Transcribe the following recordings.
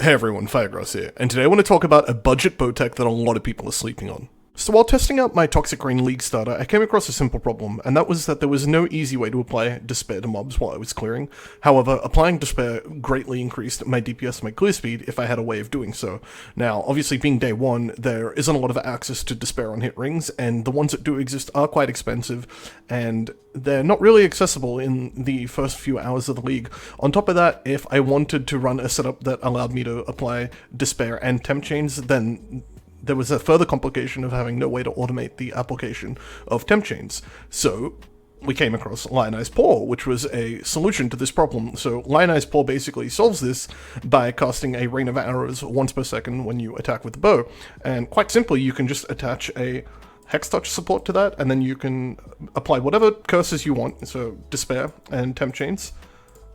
Hey everyone, Firegrass here, and today I want to talk about a budget bow tech that a lot of people are sleeping on. So while testing out my Toxic Rain League starter, I came across a simple problem, and that was that there was no easy way to apply Despair to mobs while I was clearing. However, applying Despair greatly increased my DPS and my clear speed if I had a way of doing so. Now, obviously being day one, there isn't a lot of access to Despair on hit rings, and the ones that do exist are quite expensive, and they're not really accessible in the first few hours of the league. On top of that, if I wanted to run a setup that allowed me to apply Despair and Temp Chains, then there was a further complication of having no way to automate the application of temp chains. So we came across Lionized Paw, which was a solution to this problem. So Lionized Paw basically solves this by casting a rain of arrows once per second when you attack with the bow. And quite simply, you can just attach a Hex Touch support to that, and then you can apply whatever curses you want, so Despair and Temp Chains.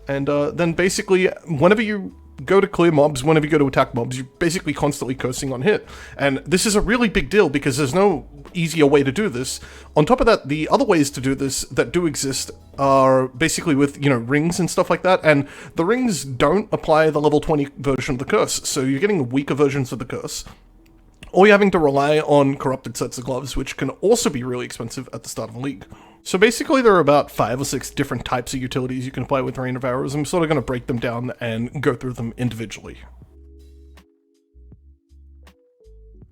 And then basically, whenever you go to clear mobs, whenever you go to attack mobs, you're basically constantly cursing on hit. And this is a really big deal because there's no easier way to do this. On top of that, the other ways to do this that do exist are basically with, rings and stuff like that, and the rings don't apply the level 20 version of the curse, so you're getting weaker versions of the curse. Or you're having to rely on corrupted sets of gloves, which can also be really expensive at the start of a league. So basically there are about 5 or 6 different types of utilities you can apply with Rain of Arrows. I'm sort of going to break them down and go through them individually.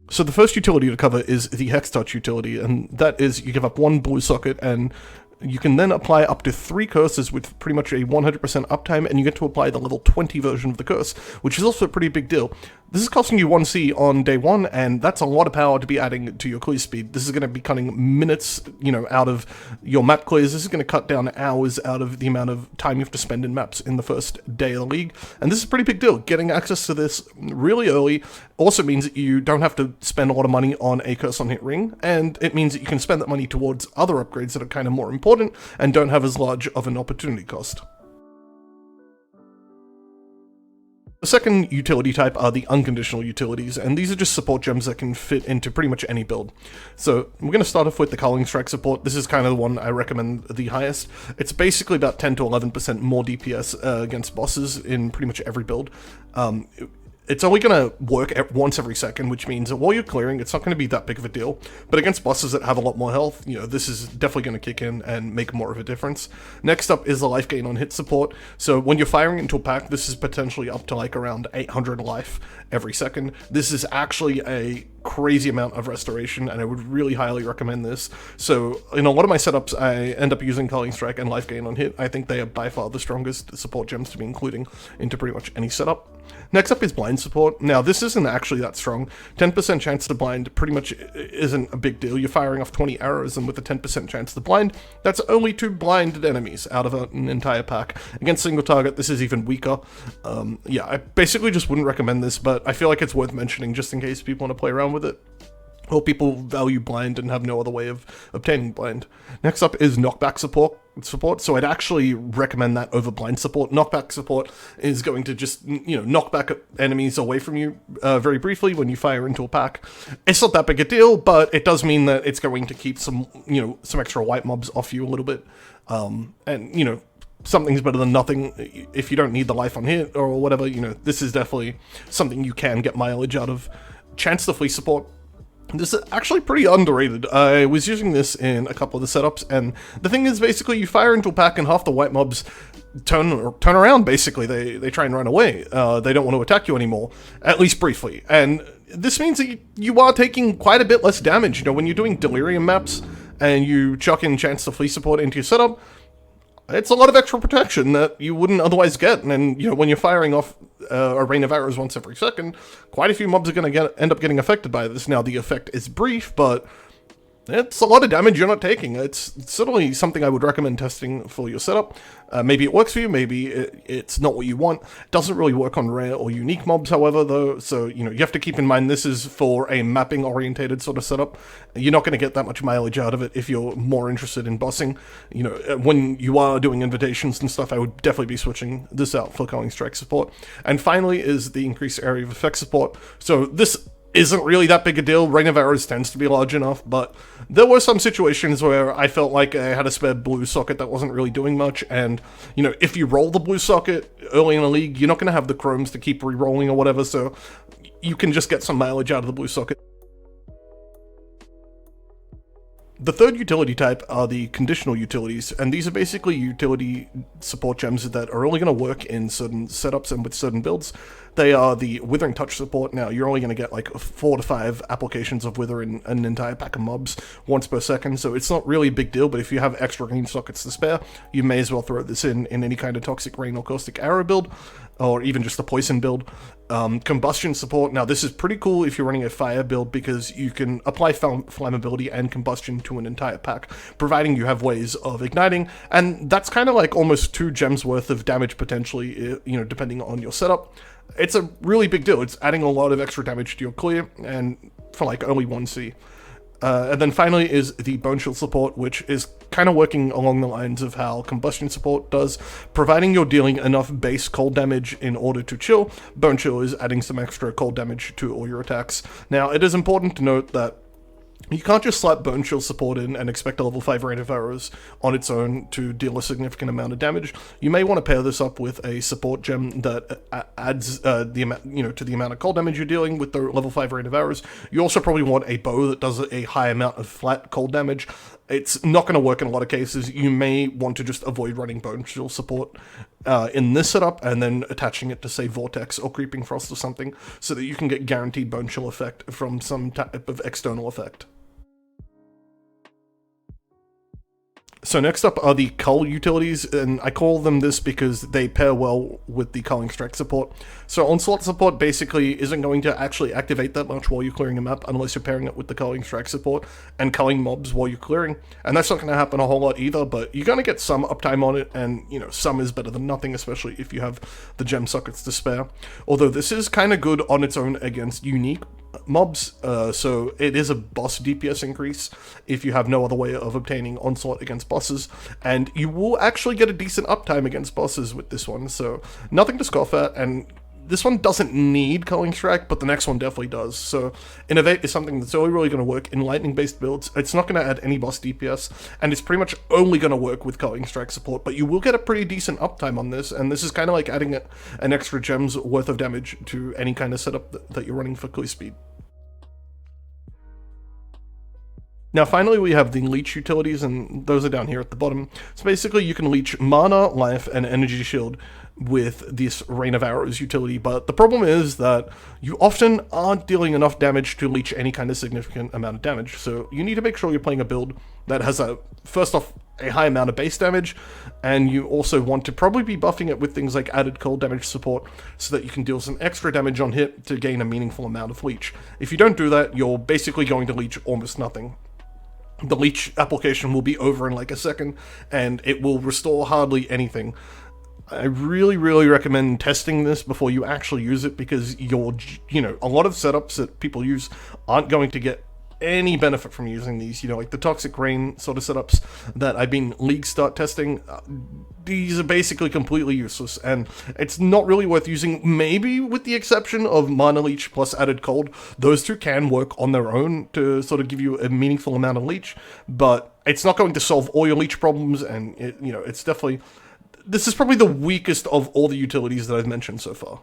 So the first utility to cover is the Hex Touch utility, and that is you give up 1 blue socket and you can then apply up to 3 curses with pretty much a 100% uptime, and you get to apply the level 20 version of the curse, which is also a pretty big deal. This is costing you 1C on day 1, and that's a lot of power to be adding to your clear speed. This is going to be cutting minutes, out of your map clears. This is going to cut down hours out of the amount of time you have to spend in maps in the first day of the league, and this is a pretty big deal. Getting access to this really early also means that you don't have to spend a lot of money on a curse on hit ring, and it means that you can spend that money towards other upgrades that are kind of more important and don't have as large of an opportunity cost. The second utility type are the Unconditional Utilities, and these are just support gems that can fit into pretty much any build. So we're going to start off with the Culling Strike support. This is kind of the one I recommend the highest. It's basically about 10 to 11% more DPS against bosses in pretty much every build. It's only going to work once every second, which means that while you're clearing, it's not going to be that big of a deal. But against bosses that have a lot more health, this is definitely going to kick in and make more of a difference. Next up is the life gain on hit support. So when you're firing into a pack, this is potentially up to like around 800 life every second. This is actually a crazy amount of restoration, and I would really highly recommend this. So in a lot of my setups, I end up using Culling Strike and life gain on hit. I think they are by far the strongest support gems to be including into pretty much any setup. Next up is blind support. Now this isn't actually that strong. 10% chance to blind pretty much isn't a big deal. You're firing off 20 arrows, and with a 10% chance to blind, that's only 2 blinded enemies out of an entire pack. Against single target, this is even weaker. I basically just wouldn't recommend this, but I feel like it's worth mentioning just in case people want to play around with it, or people value blind and have no other way of obtaining blind. Next up is knockback support, so I'd actually recommend that over blind support. Knockback support is going to just, knock back enemies away from you very briefly when you fire into a pack. It's not that big a deal, but it does mean that it's going to keep some extra white mobs off you a little bit. Something's better than nothing if you don't need the life on hit or whatever. This is definitely something you can get mileage out of. Chance to flee support. This is actually pretty underrated. I was using this in a couple of the setups, and the thing is, basically, you fire into a pack and half the white mobs turn around, basically. They try and run away. They don't want to attack you anymore, at least briefly. And this means that you are taking quite a bit less damage. When you're doing Delirium maps and you chuck in Chance to Flee support into your setup, it's a lot of extra protection that you wouldn't otherwise get, and when you're firing off a rain of arrows once every second, quite a few mobs are going to end up getting affected by this. Now, the effect is brief, but it's a lot of damage you're not taking. It's certainly something I would recommend testing for your setup. Maybe it works for you, maybe it's not what you want. It doesn't really work on rare or unique mobs, however, though, so, you have to keep in mind this is for a mapping-orientated sort of setup. You're not going to get that much mileage out of it if you're more interested in bossing. When you are doing invitations and stuff, I would definitely be switching this out for Culling Strike support. And finally is the increased area of effect support. So this isn't really that big a deal. Rain of Arrows tends to be large enough, but there were some situations where I felt like I had a spare blue socket that wasn't really doing much, and, you know, if you roll the blue socket early in a league, you're not going to have the chromes to keep re-rolling or whatever, so you can just get some mileage out of the blue socket. The third utility type are the conditional utilities, and these are basically utility support gems that are only going to work in certain setups and with certain builds. They are the Withering Touch support. Now, you're only going to get like 4 to 5 applications of Wither in an entire pack of mobs once per second, so it's not really a big deal, but if you have extra green sockets to spare, you may as well throw this in any kind of Toxic Rain or Caustic Arrow build, or even just a Poison build. Combustion support. Now, this is pretty cool if you're running a fire build because you can apply flammability and combustion to an entire pack, providing you have ways of igniting, and that's kind of like almost 2 gems worth of damage potentially, you know, depending on your setup. It's a really big deal. It's adding a lot of extra damage to your clear, and for like only 1C. And then finally is the Bone Shield support, which is kind of working along the lines of how Combustion support does, providing you're dealing enough base cold damage in order to chill. Bone Chill is adding some extra cold damage to all your attacks. Now, it is important to note that you can't just slap Bone Chill support in and expect a level 5 Rain of Arrows on its own to deal a significant amount of damage. You may want to pair this up with a support gem that adds the amount, you know, to the amount of cold damage you're dealing with the level 5 Rain of Arrows. You also probably want a bow that does a high amount of flat cold damage. It's not going to work in a lot of cases. You may want to just avoid running Bone Chill support in this setup and then attaching it to, say, Vortex or Creeping Frost or something, so that you can get guaranteed Bone Chill effect from some type of external effect. So next up are the Cull Utilities, and I call them this because they pair well with the Culling Strike support. So Onslaught support basically isn't going to actually activate that much while you're clearing a map unless you're pairing it with the Culling Strike support and culling mobs while you're clearing, and that's not going to happen a whole lot either, but you're going to get some uptime on it, and, you know, some is better than nothing, especially if you have the gem sockets to spare. Although this is kind of good on its own against unique mobs, so it is a boss DPS increase if you have no other way of obtaining Onslaught against bosses, and you will actually get a decent uptime against bosses with this one, so nothing to scoff at. And this one doesn't need Culling Strike, but the next one definitely does. So Innovate is something that's only really going to work in lightning-based builds. It's not going to add any boss DPS, and it's pretty much only going to work with Culling Strike support, but you will get a pretty decent uptime on this, and this is kind of like adding an extra gem's worth of damage to any kind of setup that you're running for clear speed. Now finally we have the Leech Utilities, and those are down here at the bottom. So basically you can leech mana, life, and energy shield with this Rain of Arrows utility, but the problem is that you often aren't dealing enough damage to leech any kind of significant amount of damage, so you need to make sure you're playing a build that has first off, a high amount of base damage, and you also want to probably be buffing it with things like added cold damage support so that you can deal some extra damage on hit to gain a meaningful amount of leech. If you don't do that, you're basically going to leech almost nothing. The leech application will be over in like a second, and it will restore hardly anything. I really, really recommend testing this before you actually use it, because a lot of setups that people use aren't going to get any benefit from using these, like the Toxic Rain sort of setups that I've been league start testing. These are basically completely useless, and it's not really worth using, maybe with the exception of Mana Leech plus added cold. Those two can work on their own to sort of give you a meaningful amount of leech, but it's not going to solve all your leech problems, and it's definitely, this is probably the weakest of all the utilities that I've mentioned so far.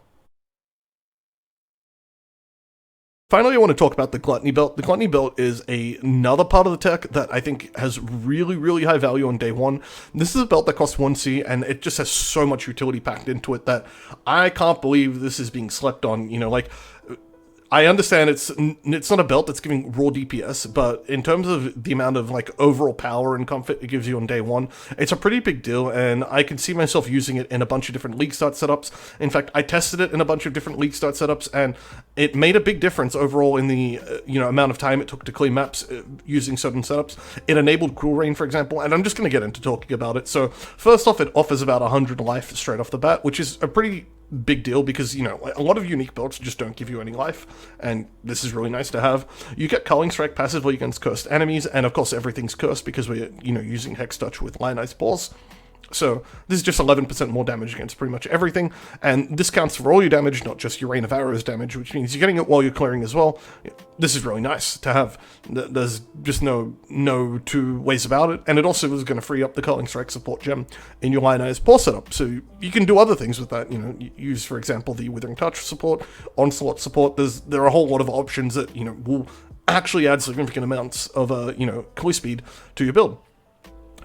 Finally, I want to talk about the Gluttony Belt. The Gluttony Belt is another part of the tech that I think has really, really high value on day one. This is a belt that costs 1C, and it just has so much utility packed into it that I can't believe this is being slept on. I understand it's not a belt that's giving raw DPS, but in terms of the amount of overall power and comfort it gives you on day one, it's a pretty big deal, and I can see myself using it in a bunch of different league start setups. In fact, I tested it in a bunch of different league start setups, and it made a big difference overall in the amount of time it took to clear maps using certain setups. It enabled Cruel Rain, for example, and I'm just going to get into talking about it. So first off, it offers about 100 life straight off the bat, which is a pretty big deal because, a lot of unique builds just don't give you any life, and this is really nice to have. You get Culling Strike passively against cursed enemies, and of course everything's cursed because we're, using Hex Touch with Lionized Paws. So this is just 11% more damage against pretty much everything, and this counts for all your damage, not just your rain of arrows damage, which means you're getting it while you're clearing as well. This is really nice to have. There's just no two ways about it, and it also is going to free up the Culling Strike support gem in your Lionized Paw setup, so you can do other things with that. You know, use, for example, the Withering Touch support, Onslaught support. There are a whole lot of options that, you know, will actually add significant amounts of, clear speed to your build.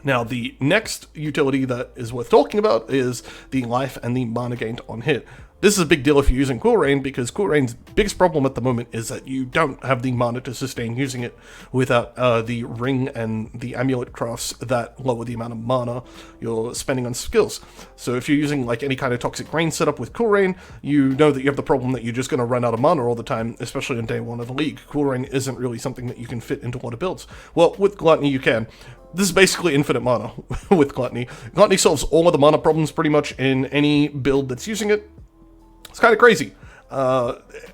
Now, the next utility that is worth talking about is the life and the mana gained on hit. This is a big deal if you're using Cool Rain, because Cool Rain's biggest problem at the moment is that you don't have the mana to sustain using it without the ring and the amulet crafts that lower the amount of mana you're spending on skills. So if you're using like any kind of Toxic Rain setup with Cool Rain, you know that you have the problem that you're just going to run out of mana all the time, especially on day one of the league. Cool Rain isn't really something that you can fit into a lot of builds. Well, with Gluttony you can. This is basically infinite mana with Gluttony. Gluttony solves all of the mana problems pretty much in any build that's using it. It's kind of crazy.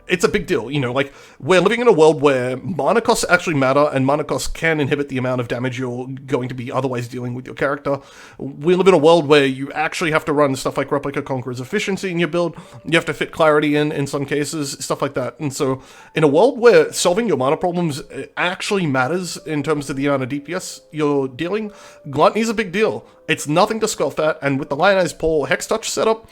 It's a big deal, you know, like, we're living in a world where mana costs actually matter, and mana costs can inhibit the amount of damage you're going to be otherwise dealing with your character. We live in a world where you actually have to run stuff like Replica Conqueror's efficiency in your build, you have to fit clarity in some cases, stuff like that. And so, in a world where solving your mana problems actually matters in terms of the amount of DPS you're dealing, Gluttony's a big deal. It's nothing to scoff at, and with the Lionized Paw Hex Touch setup,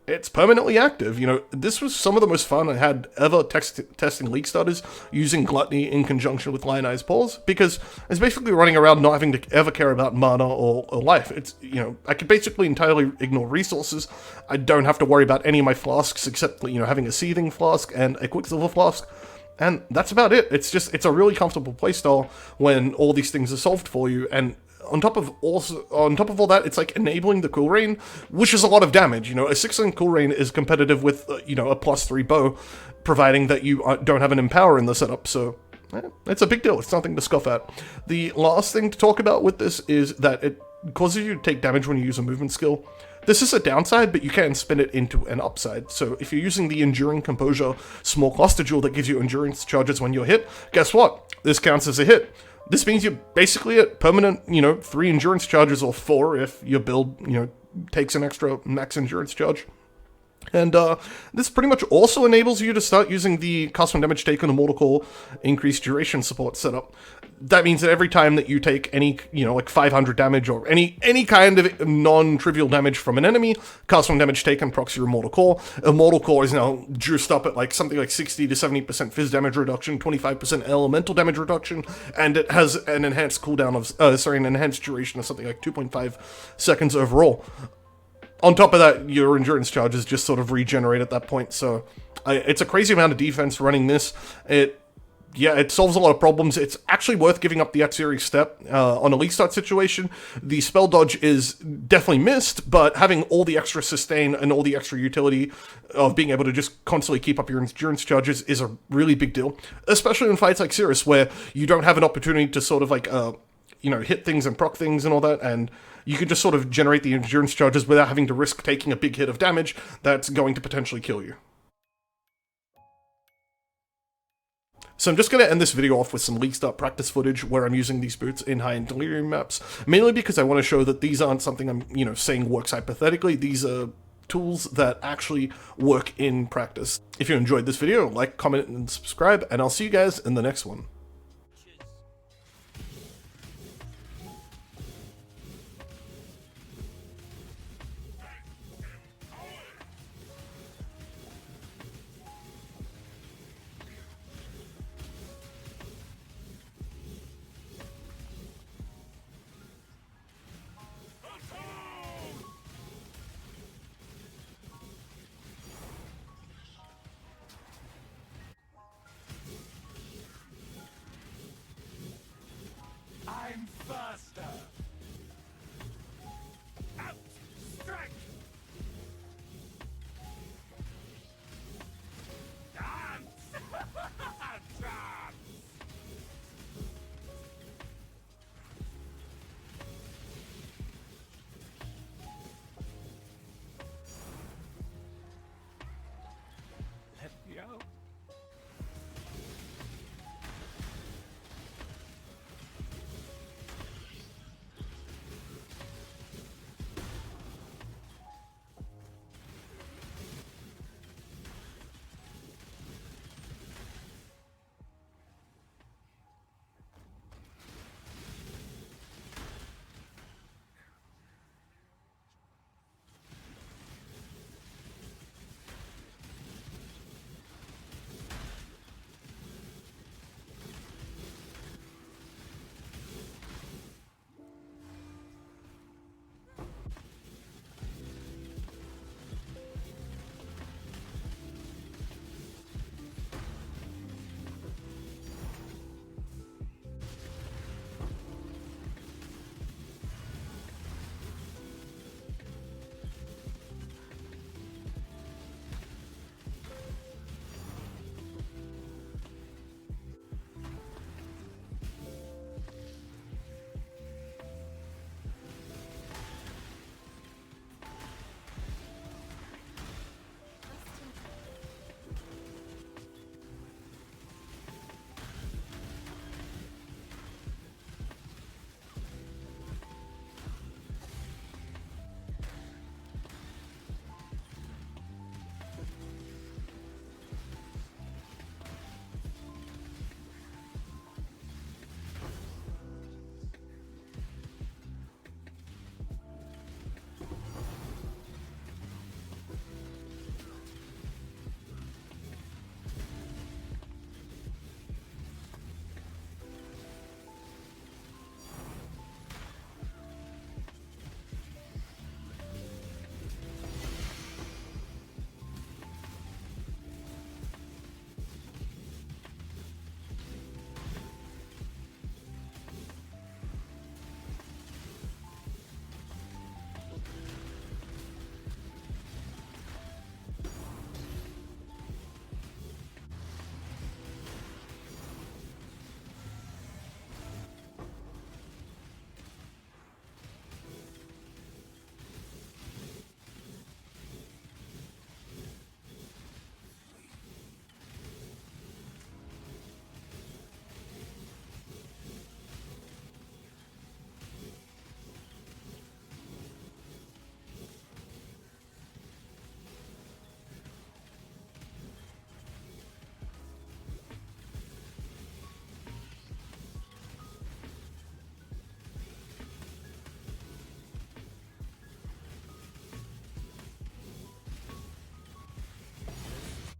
it's permanently active. You know, this was some of the most fun I had ever testing League starters using Gluttony in conjunction with Lionized Paws, because it's basically running around not having to ever care about mana or life. It's, you know, I could basically entirely ignore resources. I don't have to worry about any of my flasks except, you know, having a Seething Flask and a Quicksilver Flask. And that's about it. It's a really comfortable playstyle when all these things are solved for you, and on top of all that, it's like enabling the Cool Rain, which is a lot of damage. You know, a 6-link Cool Rain is competitive with, you know, a +3 bow, providing that you don't have an Empower in the setup, so it's a big deal. It's nothing to scoff at. The last thing to talk about with this is that it causes you to take damage when you use a movement skill. This is a downside, but you can spin it into an upside. So if you're using the Enduring Composure Small Cluster Jewel that gives you endurance charges when you're hit, guess what? This counts as a hit. This means you're basically at permanent, you know, 3 endurance charges, or 4 if your build, you know, takes an extra max endurance charge. And this pretty much also enables you to start using the custom damage taken on Mortal Core increased duration support setup. That means that every time that you take any, you know, like 500 damage or any kind of non-trivial damage from an enemy, custom damage taken procs your Immortal Core. Immortal Core is now juiced up at like something like 60 to 70% phys damage reduction, 25% elemental damage reduction, and it has an enhanced cooldown of, an enhanced duration of something like 2.5 seconds overall. On top of that, your endurance charges just sort of regenerate at that point, so it's a crazy amount of defense running this. It solves a lot of problems. It's actually worth giving up the X-Series step. On a League Start situation, the spell dodge is definitely missed, but having all the extra sustain and all the extra utility of being able to just constantly keep up your endurance charges is a really big deal, especially in fights like Cirrus, where you don't have an opportunity to sort of like, you know, hit things and proc things and all that, and you can just sort of generate the endurance charges without having to risk taking a big hit of damage that's going to potentially kill you. So I'm just going to end this video off with some League Start practice footage where I'm using these boots in high-end Delirium maps, mainly because I want to show that these aren't something I'm, you know, saying works hypothetically. These are tools that actually work in practice. If you enjoyed this video, like, comment, and subscribe, and I'll see you guys in the next one.